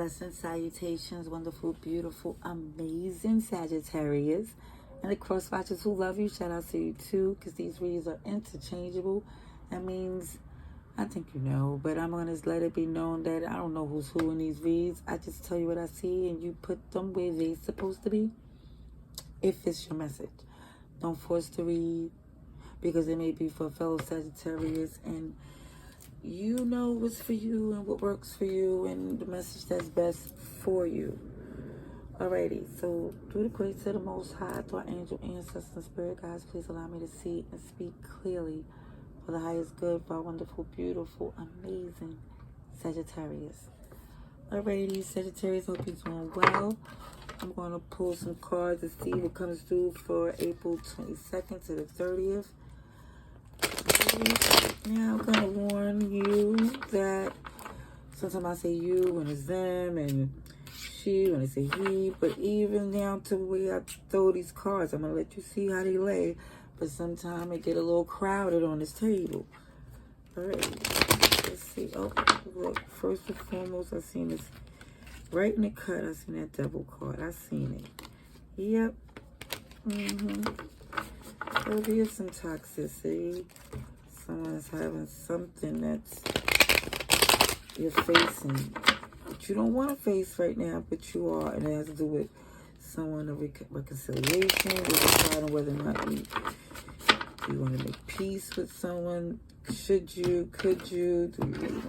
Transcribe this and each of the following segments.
blessings, salutations, wonderful, beautiful, amazing Sagittarius. And the cross watchers who love you, shout out to you too, because these reads are interchangeable. That means, I think you know, but I'm going to let it be known that I don't know who's who in these reads. I just tell you what I see and you put them where they're supposed to be, if it's your message. Don't force the read, because it may be for a fellow Sagittarius, and you know what's for you and what works for you and the message that's best for you. Alrighty, so through the grace of the Most High, through our angel, ancestors, and spirit guides, please allow me to see and speak clearly for the highest good for our wonderful, beautiful, amazing Sagittarius. Alrighty, Sagittarius, hope you're doing well. I'm going to pull some cards to see what comes through for April 22nd to the 30th. Now, I'm going to warn you that sometimes I say you when it's them, and she when I say he, but even down to where I throw these cards, I'm going to let you see how they lay, but sometimes it get a little crowded on this table. Alright, let's see. Oh, look, first and foremost, I seen this right in the cut. I seen that devil card. I seen it. Yep. There'll be some toxicity. Someone's having something that's you're facing, but you don't want to face right now, but you are, and it has to do with someone of reconciliation. You're deciding whether or not you want to make peace with someone. Should you? Could you? Do you really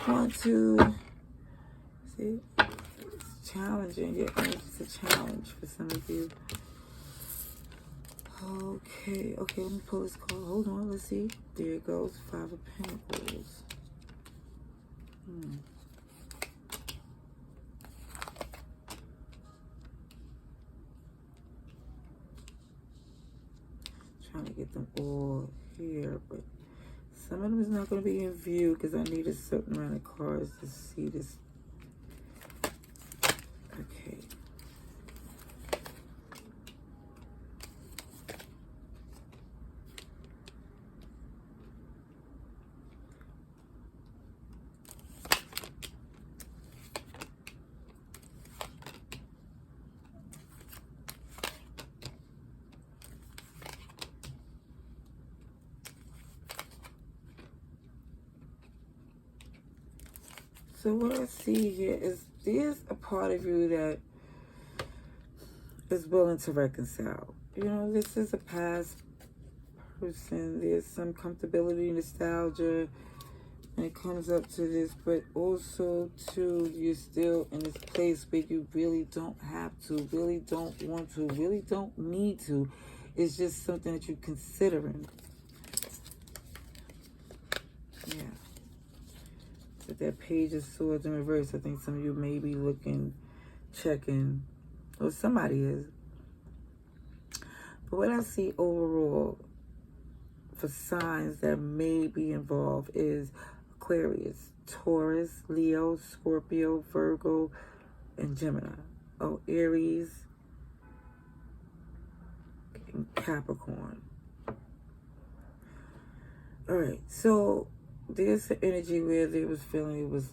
want to? See, it's challenging. Your energy's a challenge for some of you. Okay, let me pull this card. Hold on, let's see. There it goes, Five of Pentacles. Trying to get them all here, but some of them is not going to be in view because I need a certain amount of cards to see this. Okay. So what I see here is there's a part of you that is willing to reconcile. You know, this is a past person. There's some comfortability, nostalgia, when it comes up to this, but also, too, you're still in this place where you really don't have to, really don't want to, really don't need to. It's just something that you're considering. Yeah. With that Page of Swords in reverse, I think some of you may be looking, checking, or somebody is. But what I see overall for signs that may be involved is Aquarius, Taurus, Leo, Scorpio, Virgo, and Gemini. Oh, Aries, and Capricorn. All right, so there's an energy where they was feeling it was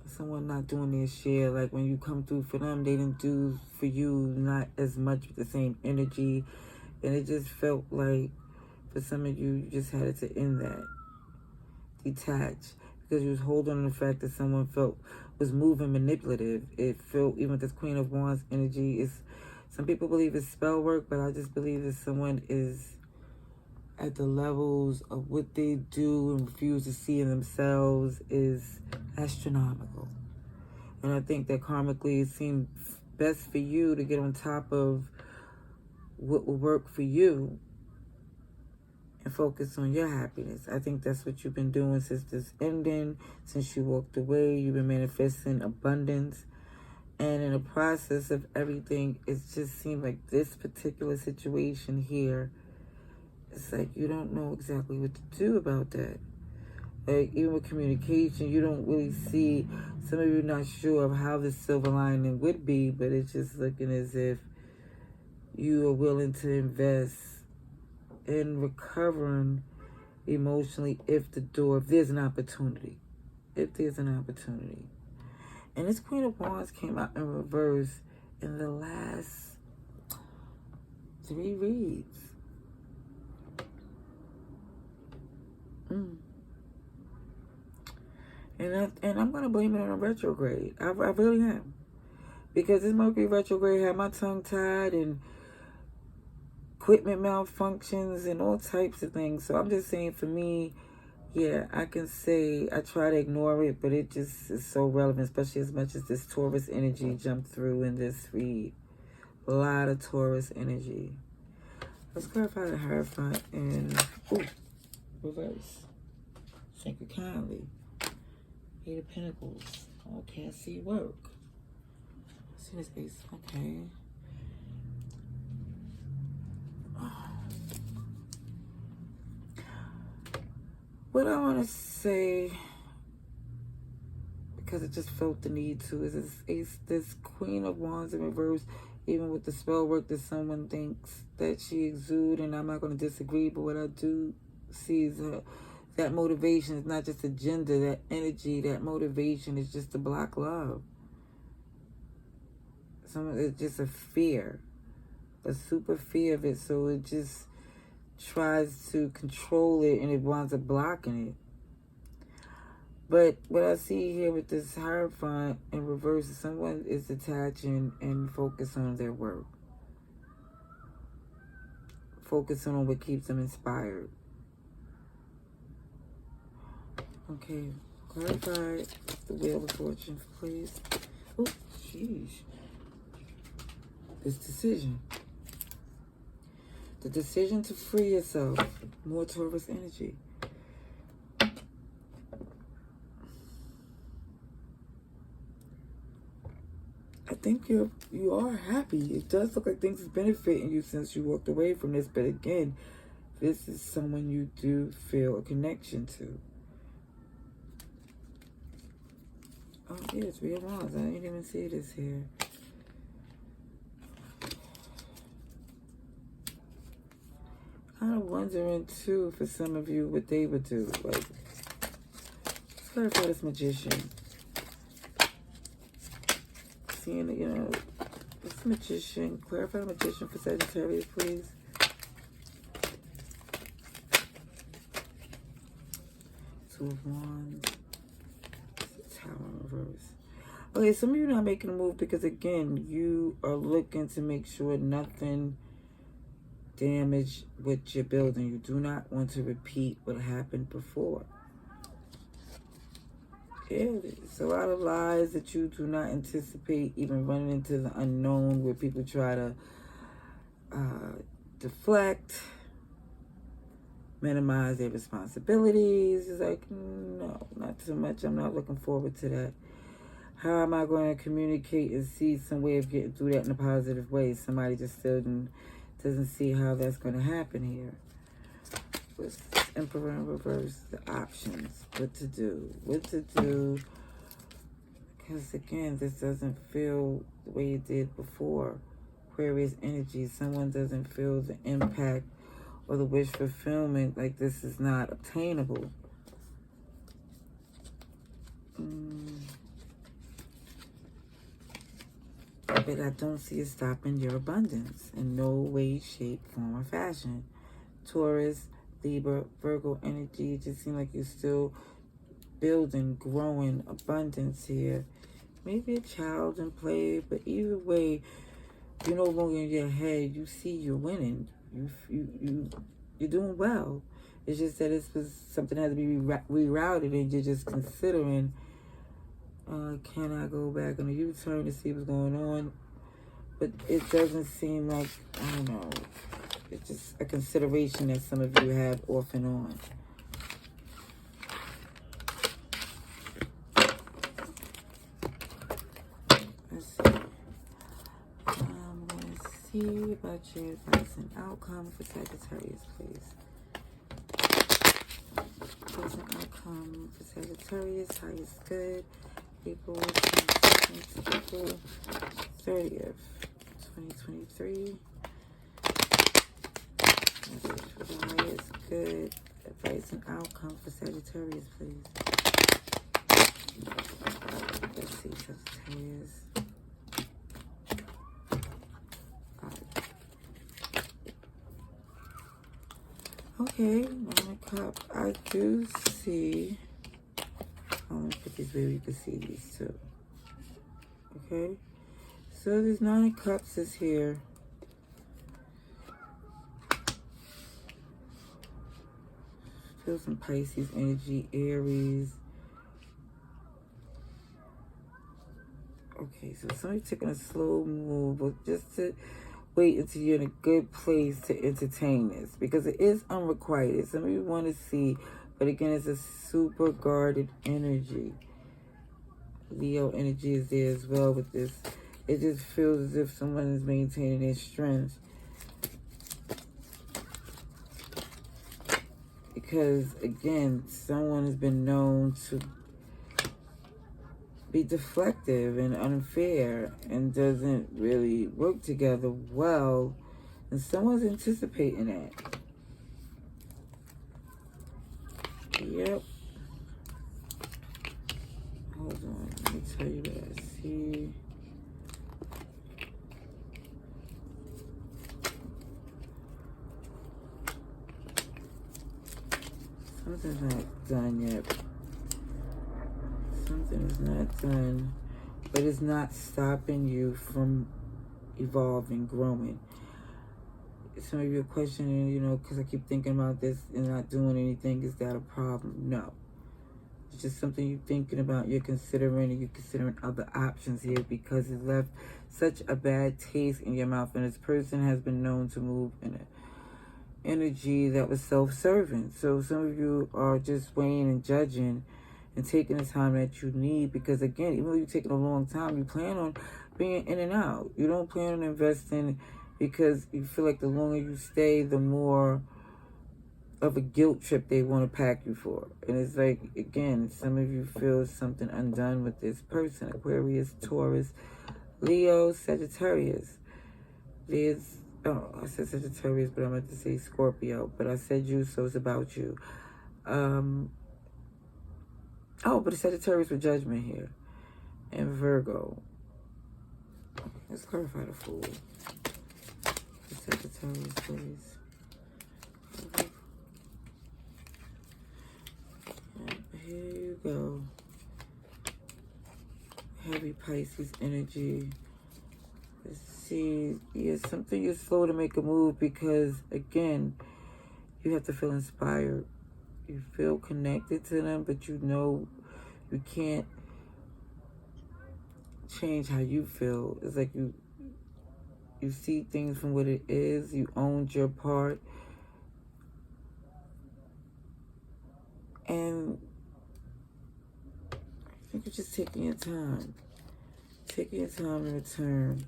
someone not doing their share. Like when you come through for them, they didn't do for you not as much with the same energy. And it just felt like for some of you, you just had to end that. Detach. Because you was holding on the fact that someone was moving manipulative. It felt, even with this Queen of Wands energy, some people believe it's spell work, but I just believe that someone is at the levels of what they do and refuse to see in themselves is astronomical. And I think that karmically it seemed best for you to get on top of what will work for you and focus on your happiness. I think that's what you've been doing since this ending, since you walked away. You've been manifesting abundance. And in the process of everything, it just seemed like this particular situation here, it's like you don't know exactly what to do about that. Like, even with communication, you don't really see, some of you are not sure of how the silver lining would be, but it's just looking as if you are willing to invest in recovering emotionally if there's an opportunity. If there's an opportunity. And this Queen of Wands came out in reverse in the last 3 reads. And I'm going to blame it on a retrograde. I really am. Because this Mercury retrograde had my tongue tied and equipment malfunctions and all types of things. So I'm just saying, for me, yeah, I can say I try to ignore it, but it just is so relevant, especially as much as this Taurus energy jumped through in this read. A lot of Taurus energy. Let's clarify the Hierophant in reverse. Thank you kindly. 8 of Pentacles. Okay, I see work. See this Ace. Okay. What I want to say, because I just felt the need to, is this Ace, this Queen of Wands in reverse, even with the spell work that someone thinks that she exudes, and I'm not going to disagree, but what I do see is that motivation is not just agenda, that energy, that motivation is just to block love. It's just a fear, a super fear of it, so it just tries to control it, and it winds up blocking it. But what I see here with this Hierophant in reverse is someone is detaching and focusing on their work. Focusing on what keeps them inspired. Okay, clarify the Wheel of Fortune, please. Oh, jeez. This decision. The decision to free yourself. More Taurus energy. I think you are happy. It does look like things is benefiting you since you walked away from this. But again, this is someone you do feel a connection to. Oh, yeah, it's Three of Wands. I didn't even see this here. Kind of wondering, too, for some of you, what they would do. Like, let's clarify this Magician. Seeing, this Magician. Clarify the Magician for Sagittarius, please. Two of Wands. Tower in reverse. Okay, some of you are not making a move because, again, you are looking to make sure nothing damage what you're building. You do not want to repeat what happened before. Yeah, there's a lot of lies that you do not anticipate, even running into the unknown, where people try to deflect, minimize their responsibilities. It's like, no, not too much. I'm not looking forward to that. How am I going to communicate and see some way of getting through that in a positive way? Somebody just still doesn't see how that's going to happen here. With Emperor in reverse, the options, what to do. Because again, this doesn't feel the way it did before. Aquarius energy, someone doesn't feel the impact or the wish fulfillment, like this is not obtainable. But I don't see it stopping your abundance in no way, shape, form, or fashion. Taurus, Libra, Virgo energy, it just seems like you're still building, growing abundance here. Maybe a child in play, but either way, you're no longer in your head. You see you're winning. You're doing well. It's just that it's something that has to be rerouted, and you're just considering, can I go back on a U-turn to see what's going on? But it doesn't seem like, I don't know, it's just a consideration that some of you have off and on. Let's see. I'm going to see about your advice and outcome for Sagittarius, please. Advice and outcome for Sagittarius, highest good. April 22nd to April 30th, 2023. For the highest good advice and outcome for Sagittarius, please. Let's see, Okay, 9 of Cups. I do see. Let me put these where you can see these too. Okay, so this 9 of Cups is here. Feel some Pisces energy, Aries. Okay, so somebody's taking a slow move, but just to wait until you're in a good place to entertain this, because it is unrequited. Some of you want to see, but again, it's a super guarded energy. Leo energy is there as well with this. It just feels as if someone is maintaining their strength. Because, again, someone has been known to be deflective and unfair and doesn't really work together well. And someone's anticipating that. Yep. Hold on. Let me tell you what I see. Something's not done yet. Something is not done, but it's not stopping you from evolving, growing. Some of you are questioning, you know, because I keep thinking about this and not doing anything. Is that a problem? No. It's just something you're thinking about, you're considering, and you're considering other options here because it left such a bad taste in your mouth. And this person has been known to move in an energy that was self-serving. So some of you are just weighing and judging and taking the time that you need because, again, even though you're taking a long time, you plan on being in and out. You don't plan on investing because you feel like the longer you stay, the more of a guilt trip they want to pack you for. And it's like, again, some of you feel something undone with this person. Aquarius, Taurus, Leo, Sagittarius. I said Sagittarius, but I meant to say Scorpio. But I said you, so it's about you. But it's Sagittarius with Judgment here. And Virgo. Let's clarify the Fool. The Sagittarius, please. Here you go. Heavy Pisces energy. Let's see. Yeah, something you're slow to make a move because, again, you have to feel inspired. You feel connected to them, but you know you can't change how you feel. It's like you see things from what it is. You owned your part. And I think you're just taking your time. Taking your time in return.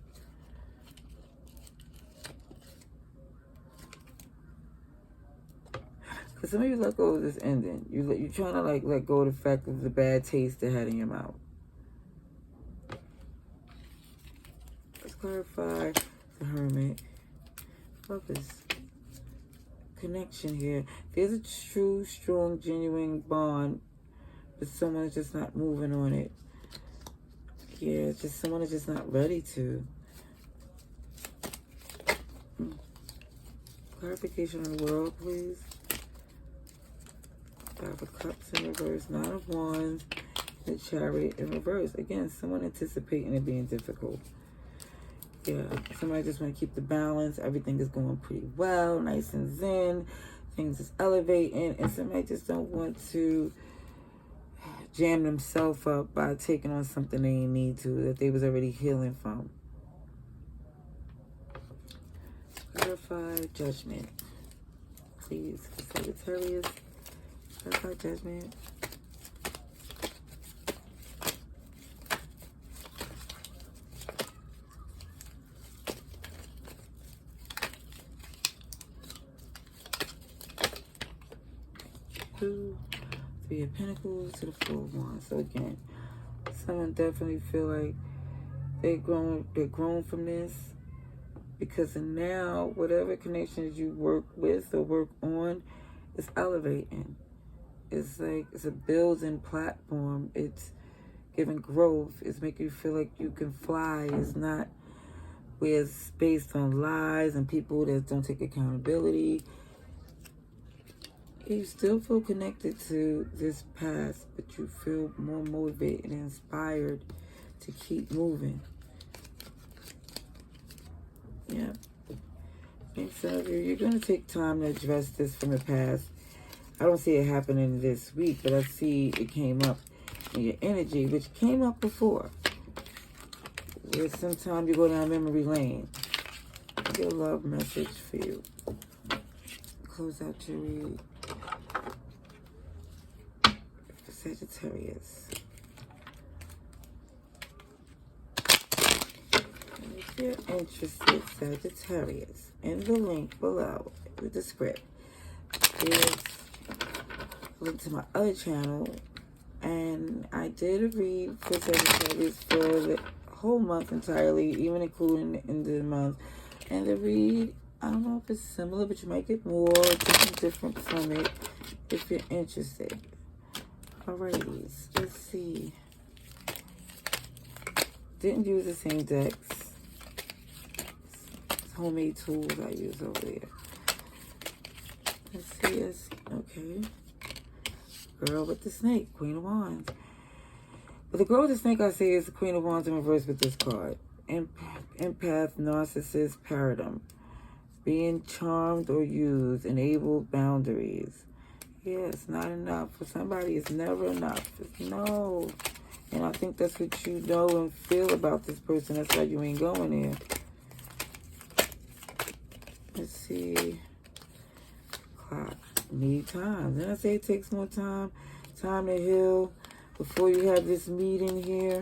Because some of you let go of this ending. You're trying to let go of the fact of the bad taste it had in your mouth. Let's clarify the Hermit. Lovers. Connection here. There's a true, strong, genuine bond, but someone is just not moving on it. Yeah, just someone is just not ready to. Clarification on the world, please. 5 of Cups in reverse, 9 of Wands, the Chariot in reverse. Again, someone anticipating it being difficult. Yeah, somebody just want to keep the balance. Everything is going pretty well, nice and zen. Things is elevating, and somebody just don't want to jam themselves up by taking on something they didn't need to, that they was already healing from. Clarify Judgment, please, for Sagittarius. Clarify Judgment. Three of Pentacles to the 4 of Wands. So again, someone definitely feel like they're grown from this, because now whatever connections you work with or work on is elevating. It's like it's a building platform. It's giving growth. It's making you feel like you can fly. It's not where it's based on lies and people that don't take accountability. You still feel connected to this past, but you feel more motivated and inspired to keep moving. Yeah. Thanks, you're going to take time to address this from the past. I don't see it happening this week, but I see it came up in your energy, which came up before. Where sometimes you go down memory lane. Your love message for you. Close out your read. Sagittarius. If you're interested, Sagittarius, in the link below with the script, is a link to my other channel. And I did a read for Sagittarius for the whole month entirely, even including the end of the month. And the read, I don't know if it's similar, but you might get more, something different from it if you're interested. Alrighty, let's see. Didn't use the same decks. It's homemade tools I use over there. Let's see this. Okay. Girl with the snake, Queen of Wands. But the girl with the snake, I say, is the Queen of Wands in reverse with this card. Empath, narcissist, paradigm. Being charmed or used, enabled boundaries. Yeah, it's not enough. For somebody, it's never enough. No. And I think that's what you know and feel about this person. That's why you ain't going there. Let's see. Clock. Need time. Then I say it takes more time. Time to heal before you have this meeting here.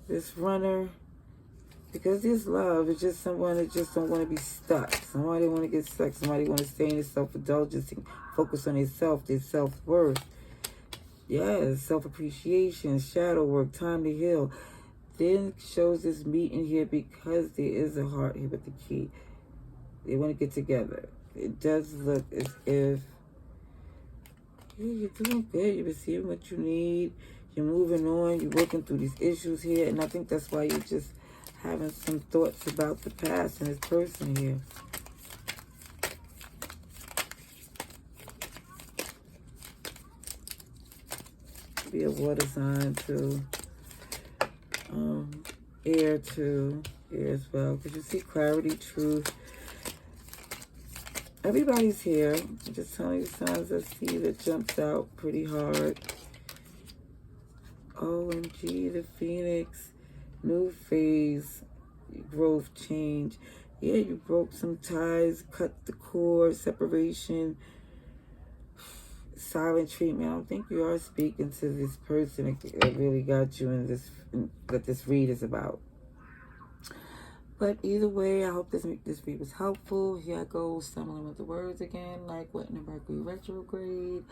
This runner. Because this love is just someone that just don't want to be stuck. Somebody want to get stuck. Somebody want to stay in their self-indulgence and focus on their self-worth. Yes, self-appreciation, shadow work, time to heal. Then shows this meeting here because there is a heart here with the key. They want to get together. It does look as if you're doing good. You're receiving what you need. You're moving on. You're working through these issues here. And I think that's why you're just having some thoughts about the past and this person here. Be a water sign too. Air too. Air as well. Because you see clarity, truth. Everybody's here. I'm just telling you signs I see that jumps out pretty hard. OMG, the Phoenix. New phase, growth, change. Yeah, you broke some ties, cut the cord, separation, silent treatment. I don't think you are speaking to this person that really got you in this, that this read is about. But either way, I hope this read was helpful. Here I go, stumbling with the words again, like what in the Mercury retrograde.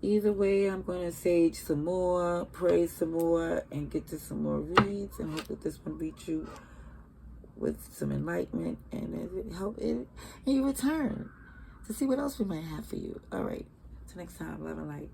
Either way, I'm going to sage some more, pray some more, and get to some more reads, and hope that this one reach you with some enlightenment, and it help it, and you return to see what else we might have for you. All right, till next time, love and light.